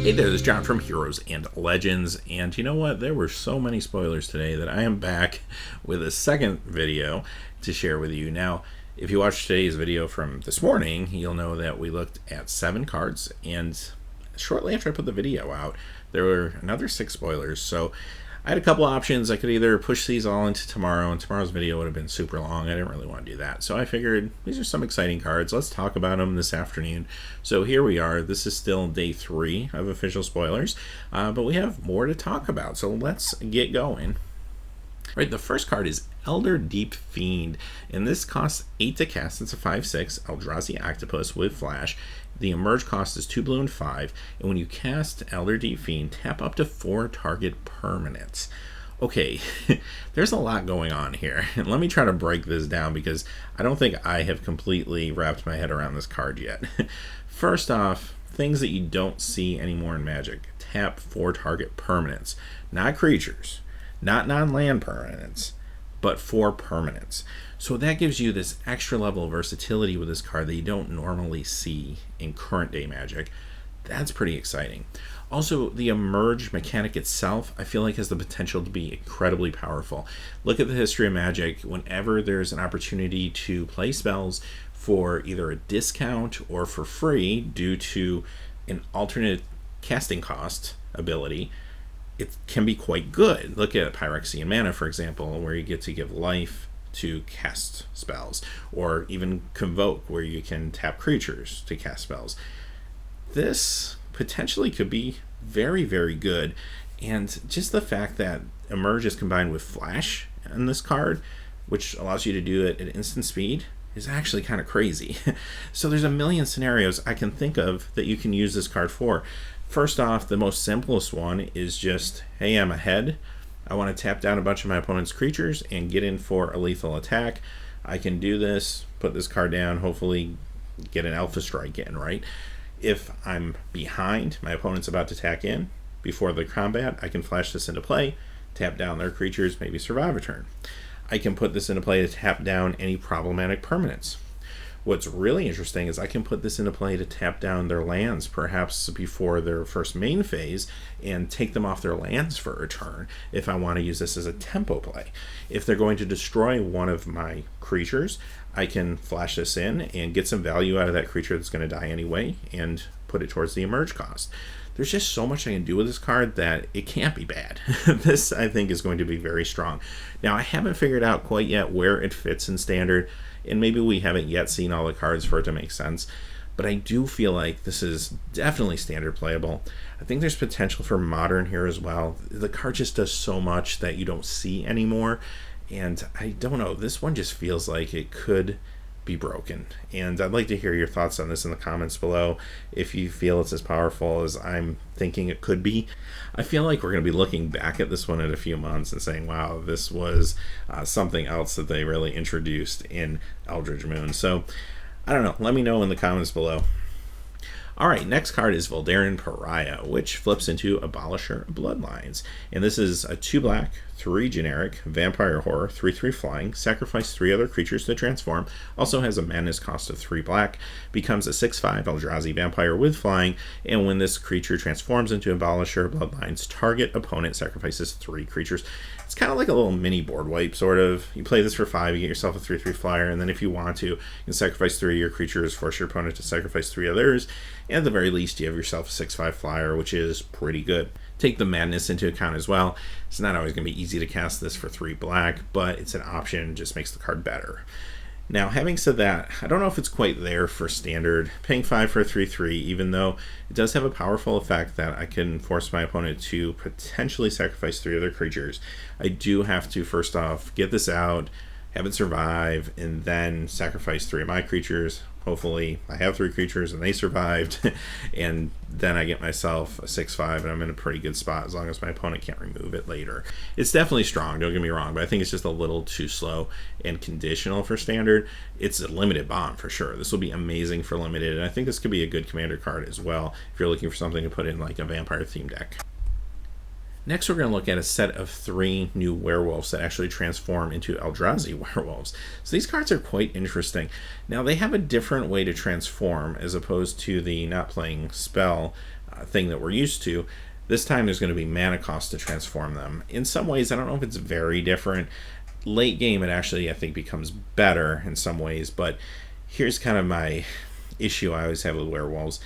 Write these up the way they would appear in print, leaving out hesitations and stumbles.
Hey there, this is John from Heroes and Legends, and you know what? There were so many spoilers today that I am back with a second video to share with you. Now, if you watched today's video from this morning, you'll know that we looked at 7 cards, and shortly after I put the video out, there were another 6 spoilers. So I had a couple options. I could either push these all into tomorrow, and tomorrow's video would have been super long. I didn't really want to do that. So I figured these are some exciting cards. Let's talk about them this afternoon. So here we are. This is still day 3 of official spoilers, but we have more to talk about. So let's get going. Right, the first card is Elder Deep Fiend, and this costs 8 to cast. It's a 5/6 Eldrazi Octopus with Flash. The emerge cost is 2 blue and 5, and when you cast Elder Deep Fiend, tap up to 4 target permanents. Okay, there's a lot going on here, and let me try to break this down because I don't think I have completely wrapped my head around this card yet. First off, things that you don't see anymore in Magic. Tap 4 target permanents, not creatures. Not non-land permanents, but 4 permanents. So that gives you this extra level of versatility with this card that you don't normally see in current day Magic. That's pretty exciting. Also, the emerge mechanic itself, I feel like has the potential to be incredibly powerful. Look at the history of Magic. Whenever there's an opportunity to play spells for either a discount or for free due to an alternate casting cost ability, it can be quite good. Look at Phyrexian Mana, for example, where you get to give life to cast spells, or even Convoke, where you can tap creatures to cast spells. This potentially could be very, very good, and just the fact that Emerge is combined with Flash in this card, which allows you to do it at instant speed, is actually kind of crazy. So there's a million scenarios I can think of that you can use this card for. First off, the most simplest one is just, hey, I'm ahead. I want to tap down a bunch of my opponent's creatures and get in for a lethal attack. I can do this, put this card down, hopefully get an Alpha Strike in, right? If I'm behind, my opponent's about to attack in before the combat, I can flash this into play, tap down their creatures, maybe survive a turn. I can put this into play to tap down any problematic permanents. What's really interesting is I can put this into play to tap down their lands, perhaps before their first main phase, and take them off their lands for a turn if I want to use this as a tempo play. If they're going to destroy one of my creatures, I can flash this in and get some value out of that creature that's going to die anyway and put it towards the emerge cost. There's just so much I can do with this card that it can't be bad. This, I think, is going to be very strong. Now, I haven't figured out quite yet where it fits in Standard, and maybe we haven't yet seen all the cards for it to make sense, but I do feel like this is definitely Standard playable. I think there's potential for Modern here as well. The card just does so much that you don't see anymore, and I don't know, this one just feels like it could be broken, and I'd like to hear your thoughts on this in the comments below if you feel it's as powerful as I'm thinking it could be. I feel like we're going to be looking back at this one in a few months and saying, wow, this was something else that they really introduced in Eldritch Moon. So I don't know, let me know in the comments below. Alright, next card is Voldaren Pariah, which flips into Abolisher Bloodlines. And this is a 2 black, 3 generic, vampire horror, 3/3 flying, sacrifice 3 other creatures to transform, also has a madness cost of 3 black, becomes a 6/5 Eldrazi vampire with flying, and when this creature transforms into Abolisher Bloodlines, target opponent sacrifices 3 creatures. It's kind of like a little mini board wipe, sort of. You play this for 5, you get yourself a 3/3 flyer, and then if you want to, you can sacrifice 3 of your creatures, force your opponent to sacrifice 3 others, and at the very least, you have yourself a 6/5 flyer, which is pretty good. Take the madness into account as well. It's not always going to be easy to cast this for 3 black, but it's an option, just makes the card better. Now, having said that, I don't know if it's quite there for Standard. Paying 5 for a 3/3, even though it does have a powerful effect that I can force my opponent to potentially sacrifice 3 other creatures, I do have to, first off, get this out, have it survive, and then sacrifice 3 of my creatures. Hopefully I have 3 creatures and they survived, and then I get myself a 6/5 and I'm in a pretty good spot as long as my opponent can't remove it later. It's definitely strong, don't get me wrong, but I think it's just a little too slow and conditional for Standard. It's a limited bomb for sure. This will be amazing for limited, and I think this could be a good commander card as well if you're looking for something to put in like a vampire theme deck. Next, we're going to look at a set of 3 new werewolves that actually transform into Eldrazi werewolves. So these cards are quite interesting. Now, they have a different way to transform as opposed to the not playing spell thing that we're used to. This time there's going to be mana cost to transform them. In some ways, I don't know if it's very different. Late game, it actually, I think, becomes better in some ways, but here's kind of my issue I always have with Werewolves.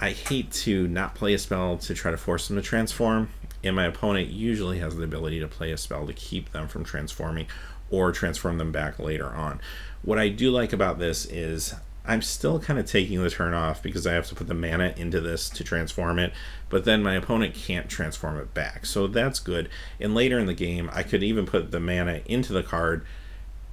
I hate to not play a spell to try to force them to transform, and my opponent usually has the ability to play a spell to keep them from transforming or transform them back later on. What I do like about this is I'm still kind of taking the turn off because I have to put the mana into this to transform it, but then my opponent can't transform it back. So that's good. And later in the game, I could even put the mana into the card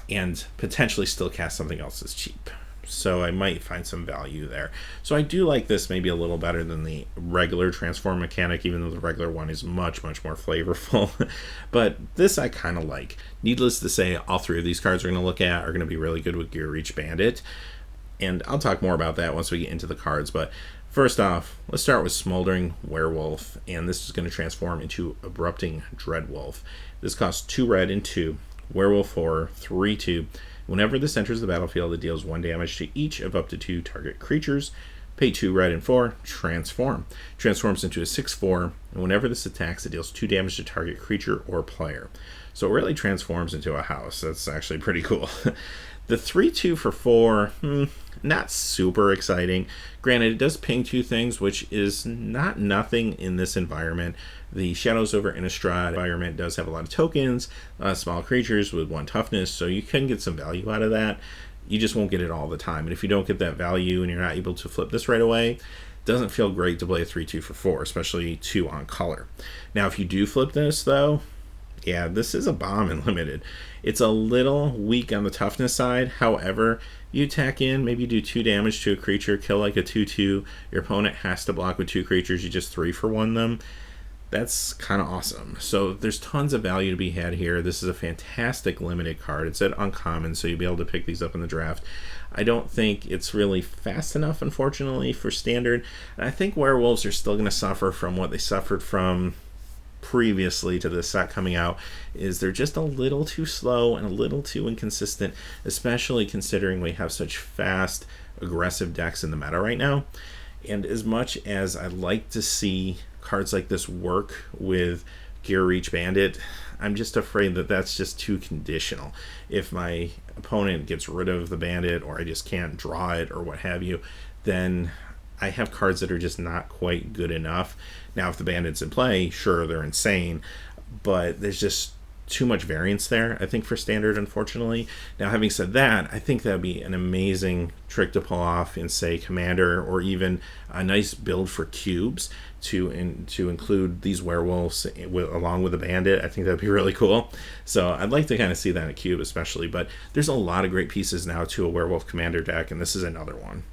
and potentially still cast something else that's cheap. So I might find some value there. So I do like this maybe a little better than the regular transform mechanic, even though the regular one is much, much more flavorful. But this I kind of like. Needless to say, all three of these cards we're going to look at are going to be really good with Gear Reach Bandit. And I'll talk more about that once we get into the cards. But first off, let's start with Smoldering Werewolf. And this is going to transform into Abrupting Dreadwolf. This costs 2 red and 2. Werewolf for 3/2. Whenever this enters the battlefield, it deals 1 damage to each of up to 2 target creatures. Pay 2 red and 4. Transform. Transforms into a 6/4. And whenever this attacks, it deals 2 damage to target creature or player. So it really transforms into a house. That's actually pretty cool. The 3/2 for 4, not super exciting. Granted, it does ping 2 things, which is not nothing in this environment. The Shadows over Innistrad environment does have a lot of tokens, small creatures with 1 toughness, so you can get some value out of that. You just won't get it all the time. And if you don't get that value and you're not able to flip this right away, it doesn't feel great to play a 3/2 for 4, especially 2 on color. Now, if you do flip this, though, yeah, this is a bomb in Limited. It's a little weak on the toughness side. However, you attack in, maybe do 2 damage to a creature, kill like a 2/2. Your opponent has to block with 2 creatures. You just 3-for-1 them. That's kind of awesome. So there's tons of value to be had here. This is a fantastic Limited card. It's at uncommon, so you'll be able to pick these up in the draft. I don't think it's really fast enough, unfortunately, for Standard. And I think Werewolves are still going to suffer from what they suffered from previously to this set coming out, is they're just a little too slow and a little too inconsistent, especially considering we have such fast, aggressive decks in the meta right now. And as much as I'd like to see cards like this work with Gear Reach Bandit, I'm just afraid that that's just too conditional. If my opponent gets rid of the bandit, or I just can't draw it, or what have you, then I have cards that are just not quite good enough. Now, if the bandit's in play, sure, they're insane, but there's just too much variance there, I think, for Standard, unfortunately. Now, having said that, I think that would be an amazing trick to pull off in, say, Commander, or even a nice build for cubes to include these werewolves along with the bandit. I think that would be really cool. So I'd like to kind of see that in a cube especially, but there's a lot of great pieces now to a werewolf commander deck, and this is another one.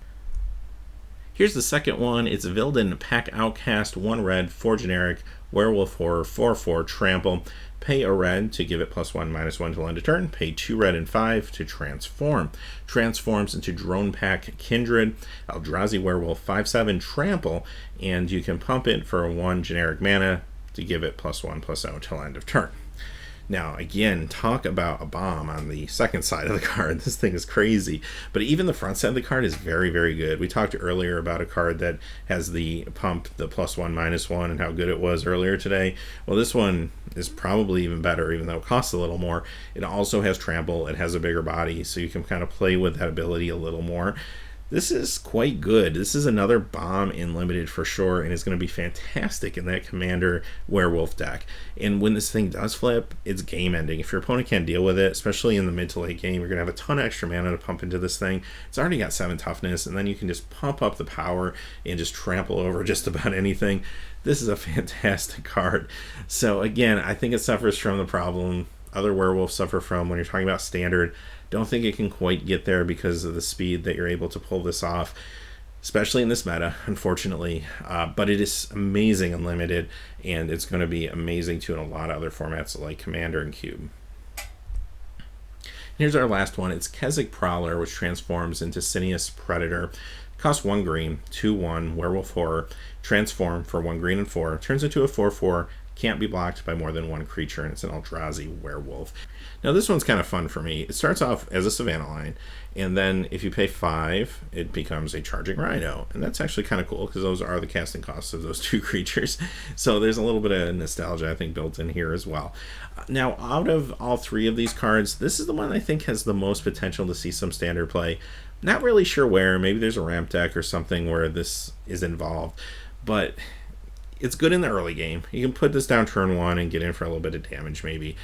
Here's the second one. It's Vildan Pack Outcast, 1 red, 4 generic, Werewolf Horror, 4/4, Trample. Pay a red to give it +1/-1 till end of turn. Pay 2 red and 5 to transform. Transforms into Drone Pack Kindred, Eldrazi Werewolf, 5/7, Trample, and you can pump it for 1 generic mana to give it +1/+0 till end of turn. Now, again, talk about a bomb on the second side of the card. This thing is crazy. But even the front side of the card is very, very good. We talked earlier about a card that has the pump, the +1/-1, and how good it was earlier today. Well, this one is probably even better, even though it costs a little more. It also has Trample. It has a bigger body, so you can kind of play with that ability a little more. This is quite good. This is another bomb in Limited for sure, and it's going to be fantastic in that Commander Werewolf deck. And when this thing does flip, it's game ending. If your opponent can't deal with it, especially in the mid to late game, you're going to have a ton of extra mana to pump into this thing. It's already got 7 toughness, and then you can just pump up the power and just trample over just about anything. This is a fantastic card. So again, I think it suffers from the problem other werewolves suffer from when you're talking about Standard. Don't think it can quite get there because of the speed that you're able to pull this off, especially in this meta, unfortunately. But it is amazing and Limited, and it's going to be amazing too in a lot of other formats like Commander and Cube. Here's our last one. It's Kazakh Prowler, which transforms into Sinious Predator. Costs 1 green, 2/1, Werewolf Horror. Transform for 1 green and 4. Turns into a 4/4 can't be blocked by more than one creature, and it's an Eldrazi werewolf. Now this one's kind of fun for me. It starts off as a Savannah line, and then if you pay 5, it becomes a Charging Rhino, and that's actually kind of cool because those are the casting costs of those 2 creatures. So there's a little bit of nostalgia, I think, built in here as well. Now, out of all 3 of these cards, this is the one I think has the most potential to see some standard play. Not really sure where. Maybe there's a ramp deck or something where this is involved, but it's good in the early game. You can put this down turn 1 and get in for a little bit of damage maybe.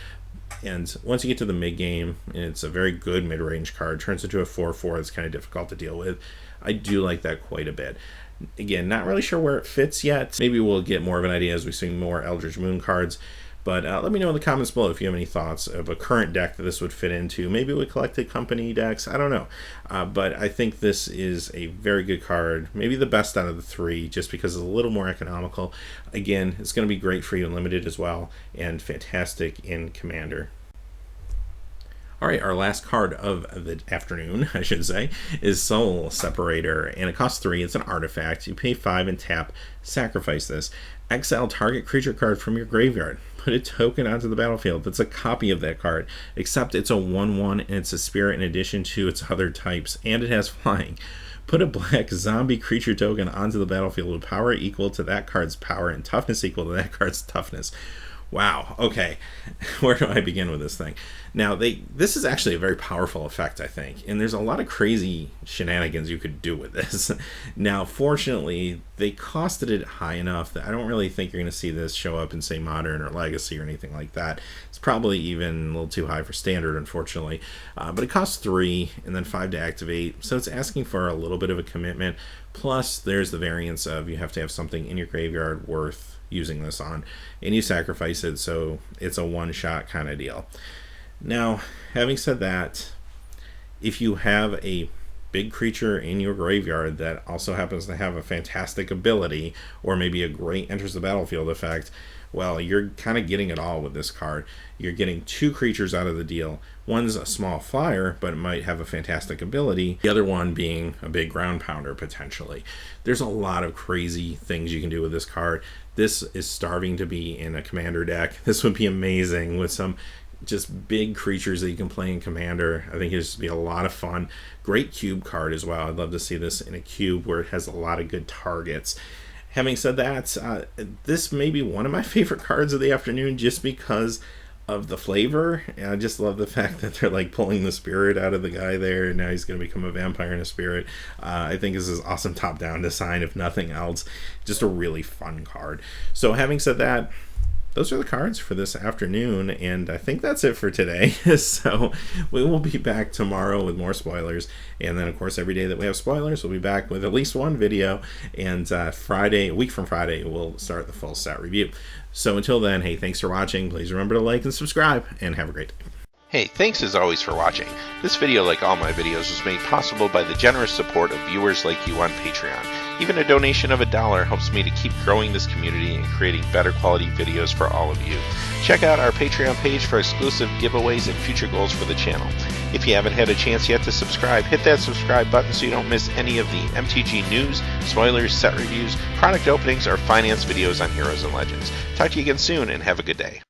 And once you get to the mid game, it's a very good mid-range card. Turns into a 4/4 that's kind of difficult to deal with. I do like that quite a bit. Again, not really sure where it fits yet. Maybe we'll get more of an idea as we see more Eldritch Moon cards. But let me know in the comments below if you have any thoughts of a current deck that this would fit into. Maybe we collected company decks. I don't know. But I think this is a very good card. Maybe the best out of the 3 just because it's a little more economical. Again, it's going to be great for you in Limited as well. And fantastic in Commander. Alright, our last card of the afternoon, I should say, is Soul Separator. And it costs 3. It's an artifact. You pay 5 and tap. Sacrifice this. Exile target creature card from your graveyard. Put a token onto the battlefield that's a copy of that card, except it's a 1/1 and it's a spirit in addition to its other types, and it has flying. Put a black zombie creature token onto the battlefield with power equal to that card's power and toughness equal to that card's toughness. Wow, okay, where do I begin with this thing? Now, this is actually a very powerful effect, I think, and there's a lot of crazy shenanigans you could do with this. Now, fortunately, they costed it high enough that I don't really think you're going to see this show up in, say, Modern or Legacy or anything like that. It's probably even a little too high for Standard, unfortunately. But it costs 3 and then 5 to activate, so it's asking for a little bit of a commitment. Plus, there's the variance of you have to have something in your graveyard worth using this on, and you sacrifice it, so it's a one-shot kind of deal. Now, having said that, if you have a big creature in your graveyard that also happens to have a fantastic ability, or maybe a great enters the battlefield effect, well, you're kind of getting it all with this card. You're getting 2 creatures out of the deal. One's a small flyer, but it might have a fantastic ability. The other one being a big ground pounder, potentially. There's a lot of crazy things you can do with this card. This is starving to be in a Commander deck. This would be amazing with some just big creatures that you can play in Commander. I think it'd just be a lot of fun. Great cube card as well. I'd love to see this in a cube where it has a lot of good targets. Having said that, this may be one of my favorite cards of the afternoon just because of the flavor. And I just love the fact that they're like pulling the spirit out of the guy there, and now he's going to become a vampire and a spirit. I think this is awesome top-down design, if nothing else. Just a really fun card. So having said that, those are the cards for this afternoon, and I think that's it for today. So we will be back tomorrow with more spoilers, and then of course every day that we have spoilers we'll be back with at least one video, and Friday, a week from Friday, we'll start the full set review. So until then, hey, thanks for watching. Please remember to like and subscribe, and have a great day. Hey, thanks as always for watching. This video, like all my videos, was made possible by the generous support of viewers like you on Patreon. Even a donation of $1 helps me to keep growing this community and creating better quality videos for all of you. Check out our Patreon page for exclusive giveaways and future goals for the channel. If you haven't had a chance yet to subscribe, hit that subscribe button so you don't miss any of the MTG news, spoilers, set reviews, product openings, or finance videos on Heroes and Legends. Talk to you again soon, and have a good day.